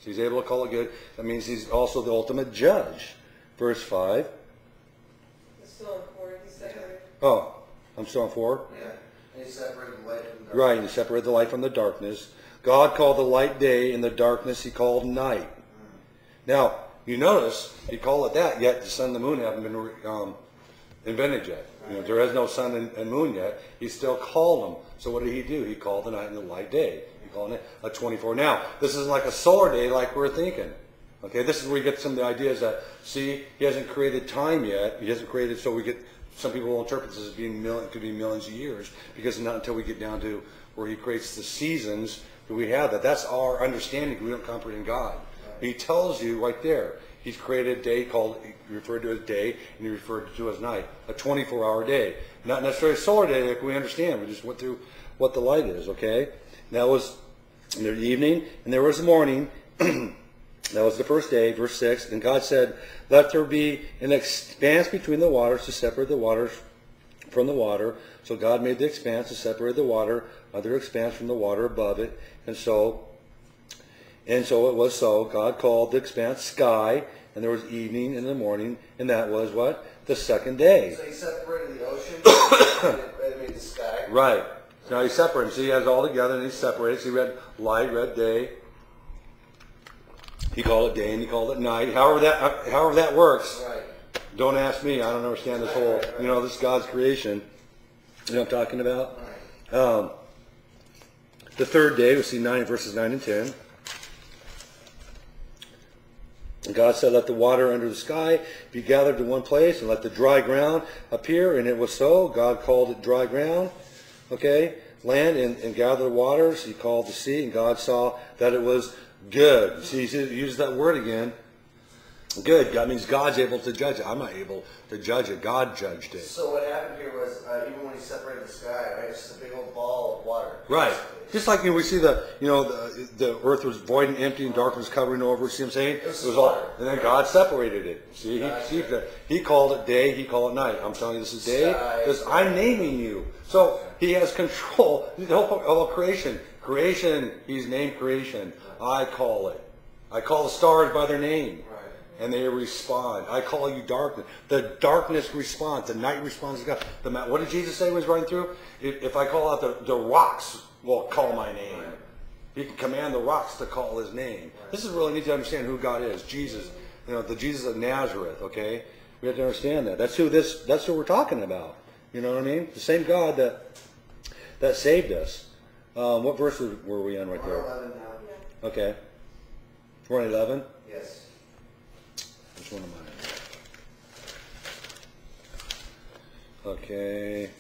So he's able to call it good. That means he's also the ultimate judge. Verse 5. It's still on 4. He separated. Oh, I'm still on 4? Yeah. And he separated the light from the darkness. Right, he separated the light from the darkness. God called the light day, and the darkness he called night. Now, you notice he called it that, yet the sun and the moon haven't been invented yet. You know, there is no sun and moon yet. He still called them. So what did he do? He called the night and the light day. He called it a 24. Now, this isn't like a solar day like we're thinking. Okay, this is where we get some of the ideas that, see, he hasn't created time yet. He hasn't created, so we get, some people will interpret this as being could be millions of years, because not until we get down to where he creates the seasons do we have that. That's our understanding. We don't comprehend God. He tells you right there. He's created a day he referred to as day, and he referred to as night. A 24-hour day. Not necessarily a solar day like we understand. We just went through what the light is, okay? That was the evening, and there was the morning. That was the first day, verse 6. And God said, let there be an expanse between the waters to separate the waters from the water. So God made the expanse to separate the water, other expanse from the water above it. And so it was so. God called the expanse sky, and there was evening and the morning, and that was what? The second day. So he separated the ocean and made the sky. Right. So now he separated. So he has it all together, and he separated. So he read light, read day. He called it day, and he called it night. However that works. Right. Don't ask me. I don't understand this whole, you know, this is God's creation. You know what I'm talking about? Right. The third day, we see verses 9 and 10. And God said, let the water under the sky be gathered to one place, and let the dry ground appear. And it was so. God called it dry ground. Okay? Land, and gather the waters. He called the sea, and God saw that it was good. See, he used that word again. Good. That means God's able to judge it. I'm not able to judge it. God judged it. So what happened here was, even when he separated the sky, right, it's just a big old ball of water. Right. Just like we see the earth was void and empty and darkness covering over. See what I'm saying? It was all, and then God separated it. See, he called it day. He called it night. I'm telling you, this is day because I'm naming you. So he has control. The whole creation. Creation. He's named creation. I call it. I call the stars by their name. Right. And they respond. I call you darkness. The darkness responds. The night responds to God. What did Jesus say when he was running through? If I call out the rocks will call my name. Right. He can command the rocks to call his name. Right. This is really neat to understand who God is. Jesus. You know, the Jesus of Nazareth, okay? We have to understand that. That's who we're talking about. You know what I mean? The same God that saved us. What verse were we on right there? 11 now. Okay. We're on 11? Yes. Which one am I on? Okay.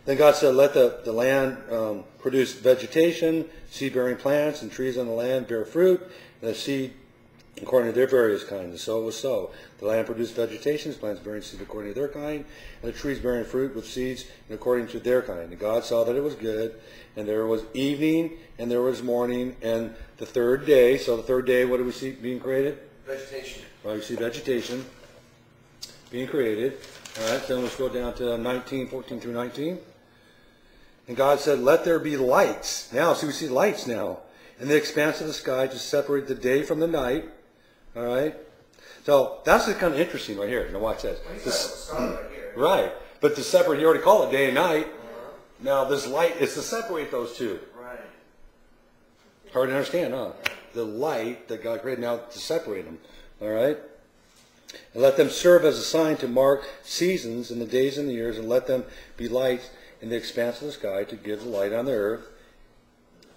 Then God said, let the land produce vegetation, seed-bearing plants, and trees on the land bear fruit, and the seed according to their various kinds. And so it was so. The land produced vegetation, plants bearing seed according to their kind, and the trees bearing fruit with seeds according to their kind. And God saw that it was good, and there was evening, and there was morning, and the third day. So the third day, what do we see being created? Vegetation. Right, we see vegetation being created. All right, so let's go down to 14 through 19. And God said, let there be lights. Now, see, we see lights now. In the expanse of the sky to separate the day from the night. All right? So that's just kind of interesting right here. Now watch this. Well, he's starting right here. Right. But to separate, you already call it day and night. Now this light is to separate those two. Right. Hard to understand, huh? The light that God created now to separate them. All right? And let them serve as a sign to mark seasons and the days and the years, and let them be lights in the expanse of the sky to give the light on the earth.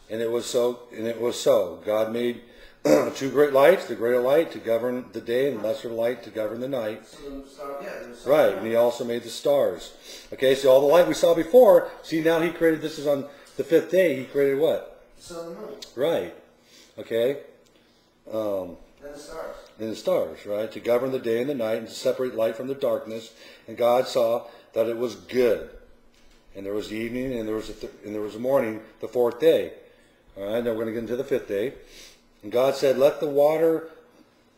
And it was so, and it was so. God made two great lights, the greater light to govern the day, and the lesser light to govern the night. Right, and he also made the stars. Okay, so all the light we saw before, see now he created, this is on the fifth day, he created what? Sun and moon. Right. Okay. And the stars. And the stars, right? To govern the day and the night and to separate light from the darkness. And God saw that it was good. And there was the evening and there was a morning, the fourth day. All right, now we're going to get into the fifth day. And God said, let the water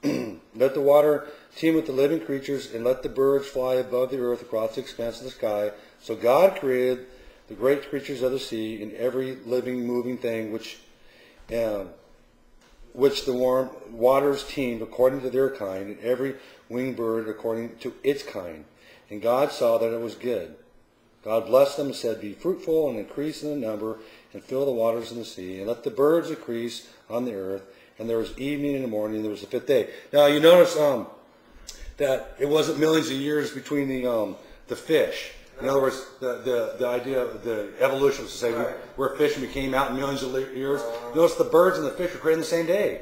teem with the living creatures, and let the birds fly above the earth across the expanse of the sky. So God created the great creatures of the sea and every living, moving thing which which the warm waters teemed according to their kind, and every winged bird according to its kind. And God saw that it was good. God blessed them and said, be fruitful and increase in the number, and fill the waters in the sea, and let the birds increase on the earth. And there was evening and the morning, and there was the fifth day. Now you notice that it wasn't millions of years between the fish. In other words, the idea of the evolution was to say we're fish and we came out in millions of years. Notice the birds and the fish were created on the same day.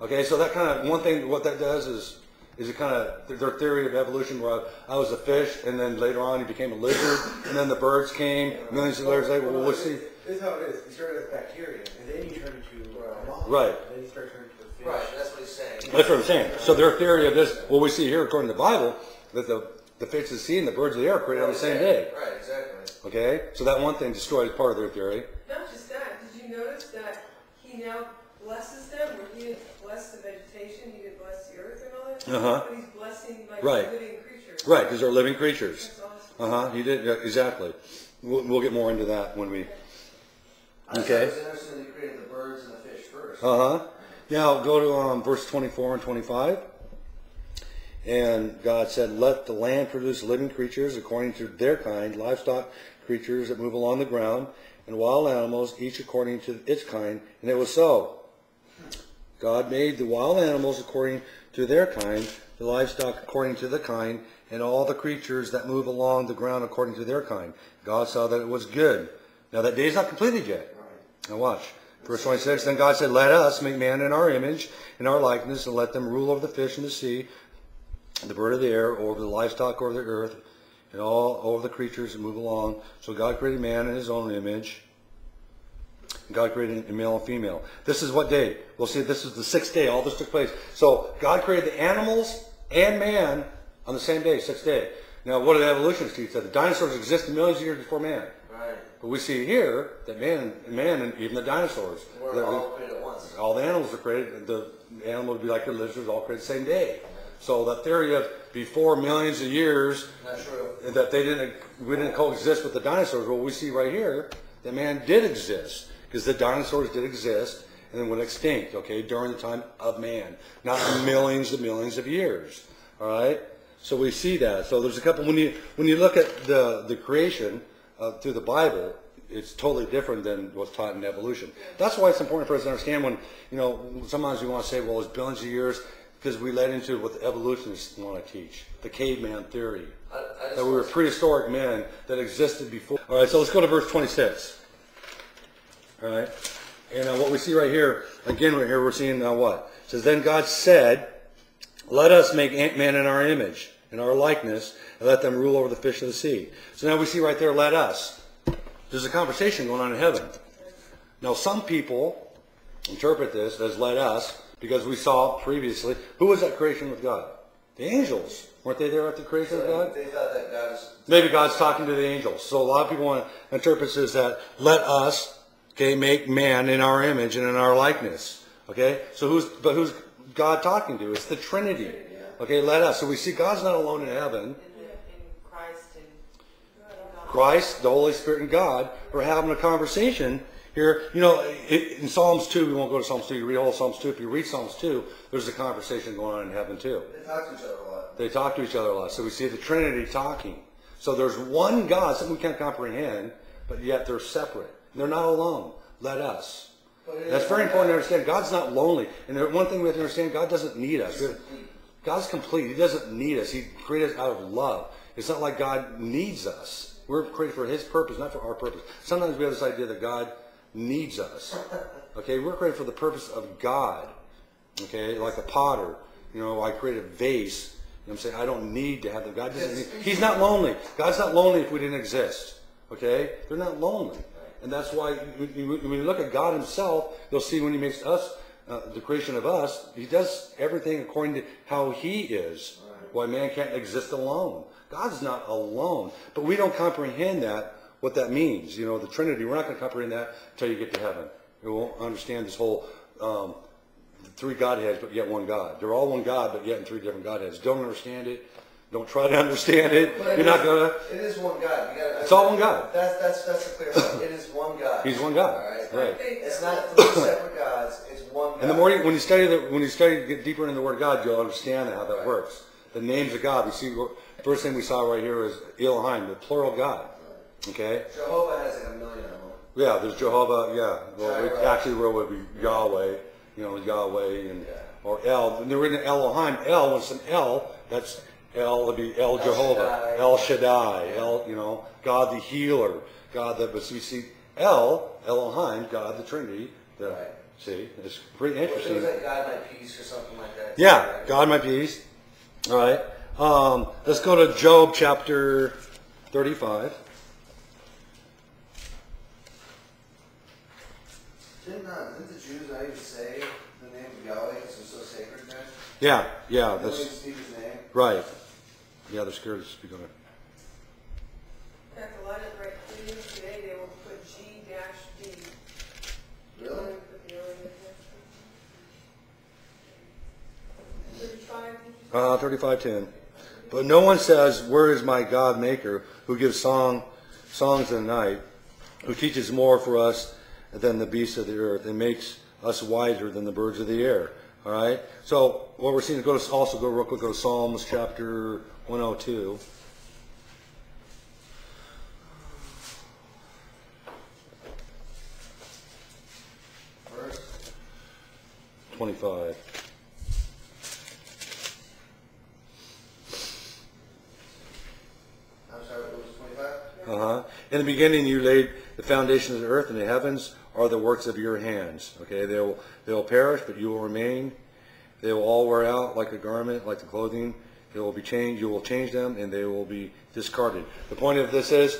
Okay, so that kind of, one thing, what that does is it kind of, their theory of evolution where I was a fish and then later on he became a lizard and then the birds came millions of years later. Well, we'll see. This is how it is. You start as bacteria and then you turn into a molecule. Right. And then you start turning into a fish. Right, that's what he's saying. That's what I'm saying. So their theory of this, what we see here according to the Bible, that the fish of the sea and the birds of the air are created on the same day. Right, exactly. Okay? So that one thing destroyed part of their theory. Not just that, did you notice that he now blesses them, where he didn't bless the vegetation, he didn't bless the earth and all that? Uh-huh. But he's blessing like Right. living creatures. Right, because they're living creatures. That's awesome. He did, yeah, exactly. We'll get more into that when we... Okay. It was interesting that he created the birds and the fish first. Now go to verse 24 and 25. And God said, let the land produce living creatures according to their kind, livestock creatures that move along the ground, and wild animals, each according to its kind. And it was so. God made the wild animals according to their kind, the livestock according to the kind, and all the creatures that move along the ground according to their kind. God saw that it was good. Now that day is not completed yet. Now watch. Verse 26, then God said, let us make man in our image, in our likeness, and let them rule over the fish in the sea, the bird of the air, over the livestock over the earth, and all over the creatures that move along. So God created man in his own image. God created a male and female. This is what day? We'll see, this is the sixth day. All this took place. So God created the animals and man on the same day, sixth day. Now, what did evolutionists teach? That the dinosaurs existed millions of years before man. Right. But we see here that man and even the dinosaurs, We're all created at once. all the animals are created. The animal would be like the lizards, all created the same day. So the theory of before millions of years Not true. that we didn't coexist with the dinosaurs. Well, we see right here that man did exist because the dinosaurs did exist and then went extinct. Okay, during the time of man, not millions and millions of years. All right. So we see that. So there's a couple. When you look at the creation through the Bible, it's totally different than what's taught in evolution. That's why it's important for us to understand when, sometimes we want to say, well, it's billions of years, because we led into what the evolutionists want to teach, the caveman theory, that we were prehistoric men that existed before. All right, so let's go to verse 26. All right, and what we see right here, again, right here, we're seeing what? It says, then God said, let us make man in our image, in our likeness, and let them rule over the fish of the sea. So now we see right there, let us. There's a conversation going on in heaven. Now, some people interpret this as let us, because we saw previously, who was that creation with God? The angels. Weren't they there at the creation of God? They thought that God was... Maybe God's talking to the angels. So a lot of people want to interpret this that let us, make man in our image and in our likeness. Okay? So who's God talking to? It's the Trinity. Okay, let us. So we see God's not alone in heaven. Christ, the Holy Spirit, and God are having a conversation here. In Psalms 2, we won't go to Psalms 2. You read all Psalms 2. If you read Psalms 2, there's a conversation going on in heaven too. They talk to each other a lot. They talk to each other a lot. So we see the Trinity talking. So there's one God, something we can't comprehend, but yet they're separate. They're not alone. Let us. That's very important to understand. God's not lonely. And one thing we have to understand, God doesn't need us. God's complete. He doesn't need us. He created us out of love. It's not like God needs us. We're created for His purpose, not for our purpose. Sometimes we have this idea that God needs us. Okay, we're created for the purpose of God. Okay, like a potter. I create a vase. I'm saying I don't need to have them. God doesn't need. He's not lonely. God's not lonely if we didn't exist. Okay, they're not lonely, and that's why when you look at God Himself, you'll see when He makes us the creation of us, He does everything according to how He is. Why man can't exist alone. God's not alone, but we don't comprehend what that means. The Trinity, we're not going to comprehend that until you get to heaven. We won't understand this whole three Godheads, but yet one God. They're all one God, but yet in three different Godheads. Don't understand it. Don't try to understand it. You're not going to. It is one God. It's all one God. That's the clear point. It is one God. He's one God. All right. Right. I think It's that not was- three separate gods. It's one God. And the more when you study get deeper into the Word of God, you'll understand how that Right. works. The names of God. We see first thing we saw right here is Elohim, the plural God. Okay. Jehovah has like a million of them. Yeah, there's Jehovah. Yeah. Well, Right. actually, where would be Yahweh? You know, Yahweh and Yeah. or El. And they're in Elohim. El. When it's an El, that's El. Would be El Jehovah, Shaddai. El Shaddai, El. You know, God the healer, God that. But we see El Elohim, God the Trinity. The, Right. See, it's pretty It interesting. was like God my peace or something like that. Yeah, God my peace. All right. Let's go to Job chapter 35. Didn't the Jews not even say the name of Yahweh because it was so sacred then? Yeah, They don't that's even speak his name. right. Yeah, they're scared to speak on it. In fact, a lot of great creeds today, they will put G-D. Really? Put the O in there. 35? 35:10. But no one says, "Where is my God Maker, who gives songs in the night, who teaches more for us than the beasts of the earth, and makes us wiser than the birds of the air." All right. So what we're seeing, also go real quick. Go to Psalms chapter 102. Verse 25. I'm sorry, what was 25? In the beginning, you laid the foundation of the earth, and the heavens are the works of your hands. Okay, they will perish, but you will remain. They will all wear out like a garment, like the clothing. They will be changed. You will change them, and they will be discarded. The point of this is,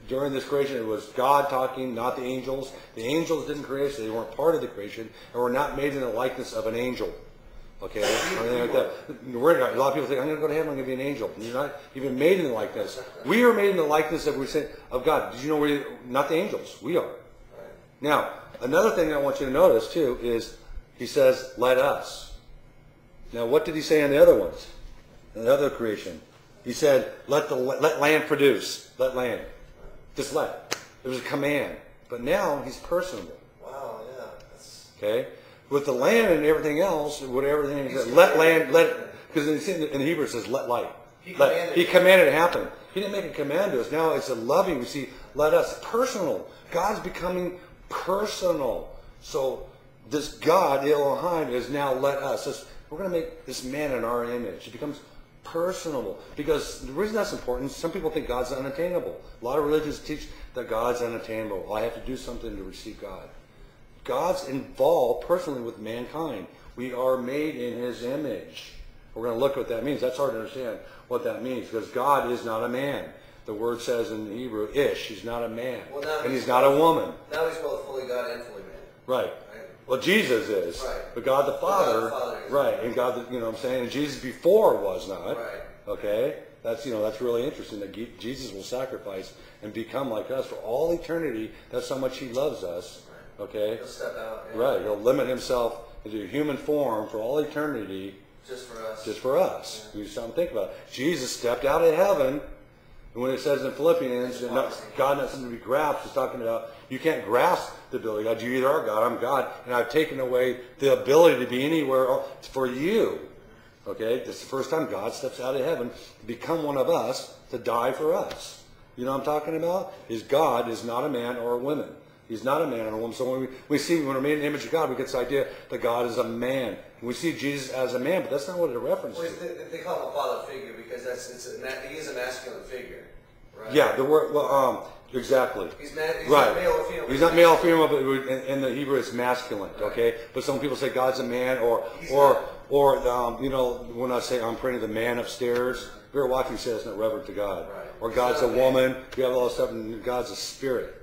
during this creation, it was God talking, not the angels. The angels didn't create, so they weren't part of the creation, and were not made in the likeness of an angel. Okay, or anything like that. A lot of people think, "I'm going to go to heaven. I'm going to be an angel." You're not even made in the likeness. We are made in the likeness of God. Did you know not the angels? We are. Now, another thing I want you to notice too is he says, "Let us." Now, what did he say on the other ones? In the other creation, he said, "Let land produce. Let land. Just let." It was a command. But now he's personable. Wow, yeah. That's... Okay. With the land and everything else, everything is let land, because in Hebrew it says let light. He commanded it to happen. He didn't make a command to us. Now it's a loving. We see let us personal. God's becoming personal. So this God Elohim is now let us. We're going to make this man in our image. It becomes personable. Because the reason that's important, some people think God's unattainable. A lot of religions teach that God's unattainable. I have to do something to receive God. God's involved personally with mankind. We are made in his image. We're going to look at what that means. That's hard to understand what that means because God is not a man. The word says in Hebrew, ish. He's not a man. Well, and he's not a woman. Now he's both fully God and fully man. Right. Well, Jesus is. Right. But God the Father. Is. Right. And God, you know what I'm saying? And Jesus before was not. Right. Okay? That's really interesting that Jesus will sacrifice and become like us for all eternity. That's how much he loves us. Okay? He'll step out. Yeah. Right. He'll limit himself into human form for all eternity. Just for us. Just for us. Yeah. We just don't think about it. Jesus stepped out of heaven. And when it says in Philippians, God not something to be grasped, it's talking about you can't grasp the ability of God. You either are God, I'm God, and I've taken away the ability to be anywhere for you. Okay? This is the first time God steps out of heaven to become one of us, to die for us. You know what I'm talking about? God is not a man or a woman. He's not a man or a woman. So when we're made in the image of God, we get this idea that God is a man. And we see Jesus as a man, but that's not what it references. Well, they call him a father figure because he is a masculine figure, right? Yeah, the word, exactly. He's right. not male or female. He's not male or female, but in the Hebrew it's masculine, okay? But some people say God's a man, or when I say I'm praying to the man upstairs, if you're watching, you say that's not reverent to God. Right. Or God's a woman, you have all this stuff, and God's a spirit.